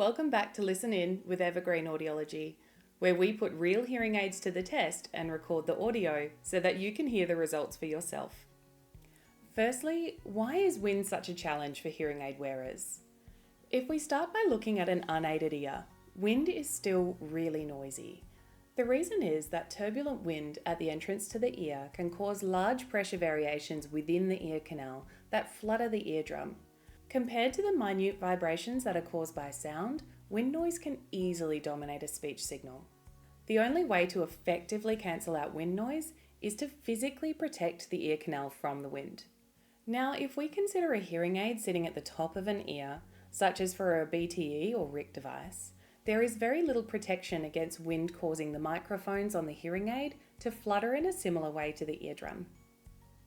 Welcome back to Listen In with Evergreen Audiology, where we put real hearing aids to the test and record the audio so that you can hear the results for yourself. Firstly, why is wind such a challenge for hearing aid wearers? If we start by looking at an unaided ear, wind is still really noisy. The reason is that turbulent wind at the entrance to the ear can cause large pressure variations within the ear canal that flutter the eardrum. Compared to the minute vibrations that are caused by sound, wind noise can easily dominate a speech signal. The only way to effectively cancel out wind noise is to physically protect the ear canal from the wind. Now, if we consider a hearing aid sitting at the top of an ear, such as for a BTE or RIC device, there is very little protection against wind causing the microphones on the hearing aid to flutter in a similar way to the eardrum.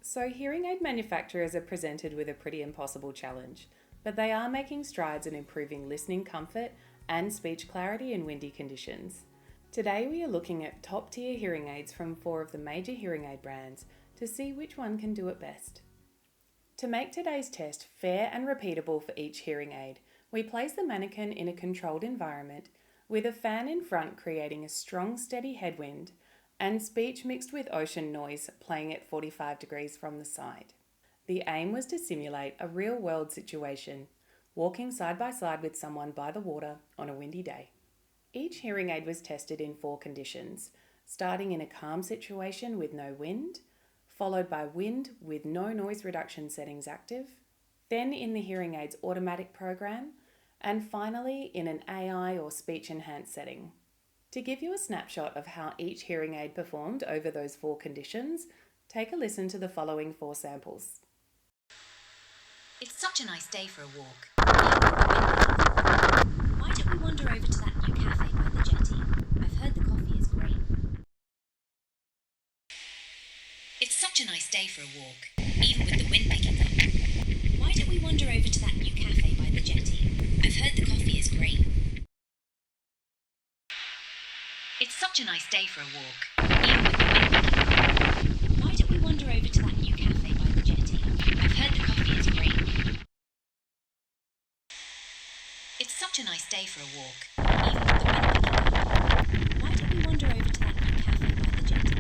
So hearing aid manufacturers are presented with a pretty impossible challenge, but they are making strides in improving listening comfort and speech clarity in windy conditions. Today we are looking at top-tier hearing aids from 4 of the major hearing aid brands to see which one can do it best. To make today's test fair and repeatable for each hearing aid, we place the mannequin in a controlled environment with a fan in front creating a strong steady headwind and speech mixed with ocean noise playing at 45 degrees from the side. The aim was to simulate a real-world situation, walking side by side with someone by the water on a windy day. Each hearing aid was tested in 4 conditions, starting in a calm situation with no wind, followed by wind with no noise reduction settings active, then in the hearing aid's automatic program, and finally in an AI or speech-enhanced setting. To give you a snapshot of how each hearing aid performed over those 4 conditions, take a listen to the following 4 samples. It's such a nice day for a walk. Why don't we wander over to that new cafe by the jetty? I've heard the coffee is great. It's such a nice day for a walk, even with the wind picking up. Why don't we wander over to that new cafe by the jetty? I've heard the coffee is great. It's such a nice day for a walk, even with the wind picking up. Why don't we wander over to that new cafe by the jetty? I've heard the coffee is great. It's such a nice day for a walk, even with the wind picking up. Why don't we wander over to that new cafe by the jetty?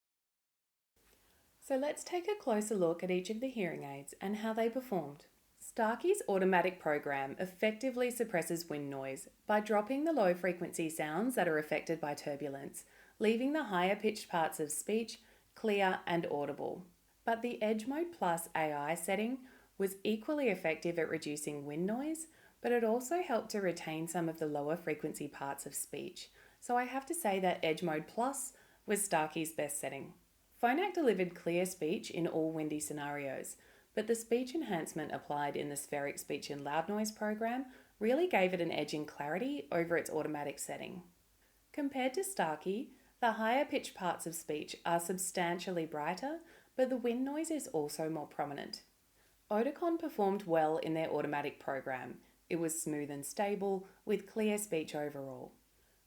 I've heard the coffee is great. So let's take a closer look at each of the hearing aids and how they performed. Starkey's automatic program effectively suppresses wind noise by dropping the low frequency sounds that are affected by turbulence, leaving the higher pitched parts of speech clear and audible. But the Edge Mode Plus AI setting was equally effective at reducing wind noise, but it also helped to retain some of the lower frequency parts of speech. So I have to say that Edge Mode Plus was Starkey's best setting. Phonak delivered clear speech in all windy scenarios, but the speech enhancement applied in the spheric speech and loud noise program really gave it an edge in clarity over its automatic setting. Compared to Starkey, the higher pitched parts of speech are substantially brighter, but the wind noise is also more prominent. Oticon performed well in their automatic program. It was smooth and stable, with clear speech overall.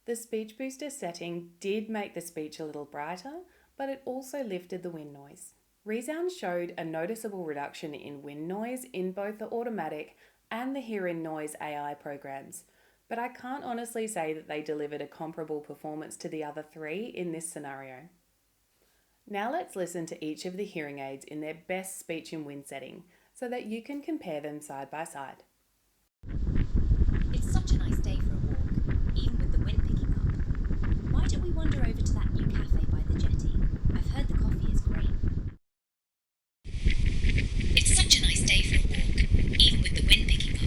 The speech booster setting did make the speech a little brighter, but it also lifted the wind noise. ReSound showed a noticeable reduction in wind noise in both the automatic and the Hear-In Noise AI programs, but I can't honestly say that they delivered a comparable performance to the other 3 in this scenario. Now let's listen to each of the hearing aids in their best speech and wind setting so that you can compare them side by side. It's such a nice day for a walk, even with the wind picking up. Why don't we wander over to that new cafe by the jetty? I've heard the coffee is great. It's such a nice day for a walk, even with the wind picking up.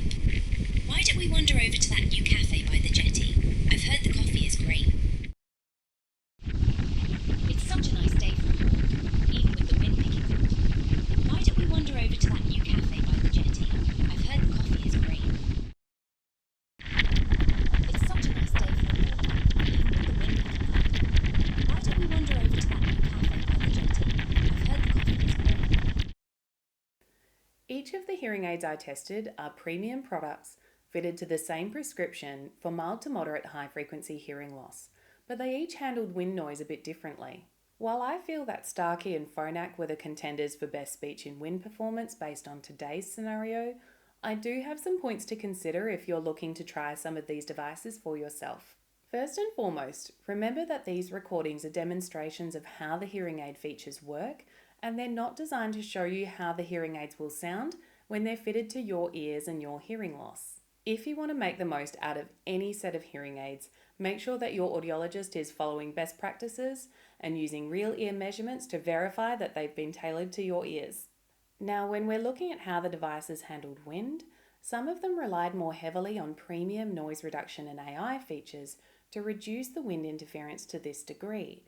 Why don't we wander over to that new cafe by the jetty? I've heard the coffee is great. It's such a nice day for a walk, even with the wind picking up. Why don't we wander over to that new cafe by the jetty? I've heard the coffee is great. It's such a nice day for a walk, even with the wind picking up. Why don't we wander over to that new cafe by the jetty? I've heard the coffee is great. Each of the hearing aids I tested are premium products fitted to the same prescription for mild to moderate high frequency hearing loss, but they each handled wind noise a bit differently. While I feel that Starkey and Phonak were the contenders for best speech in wind performance based on today's scenario, I do have some points to consider if you're looking to try some of these devices for yourself. First and foremost, remember that these recordings are demonstrations of how the hearing aid features work, and they're not designed to show you how the hearing aids will sound when they're fitted to your ears and your hearing loss. If you want to make the most out of any set of hearing aids, make sure that your audiologist is following best practices and using real ear measurements to verify that they've been tailored to your ears. Now, when we're looking at how the devices handled wind, some of them relied more heavily on premium noise reduction and AI features to reduce the wind interference to this degree.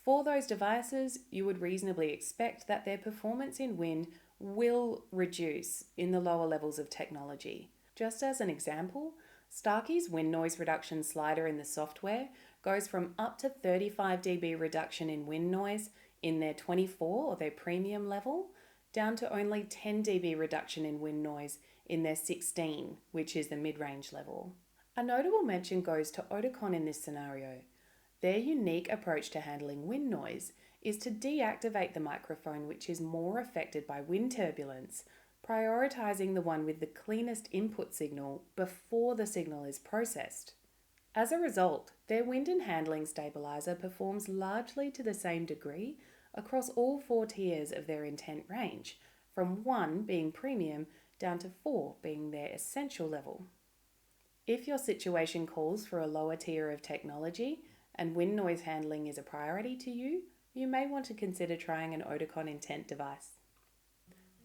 For those devices, you would reasonably expect that their performance in wind will reduce in the lower levels of technology. Just as an example, Starkey's wind noise reduction slider in the software goes from up to 35 dB reduction in wind noise in their 24 or their premium level, down to only 10 dB reduction in wind noise in their 16, which is the mid-range level. A notable mention goes to Oticon in this scenario. Their unique approach to handling wind noise is to deactivate the microphone which is more affected by wind turbulence, prioritizing the one with the cleanest input signal before the signal is processed. As a result, their wind and handling stabilizer performs largely to the same degree across all 4 tiers of their intent range, from 1 being premium down to 4 being their essential level. If your situation calls for a lower tier of technology and wind noise handling is a priority to you, you may want to consider trying an Oticon Intent device.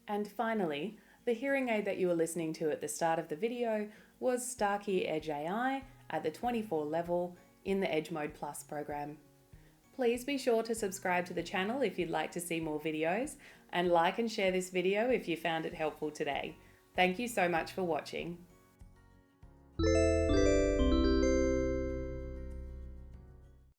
And finally, the hearing aid that you were listening to at the start of the video was Starkey Edge AI at the 24 level in the Edge Mode Plus program. Please be sure to subscribe to the channel if you'd like to see more videos, and like and share this video if you found it helpful today. Thank you so much for watching.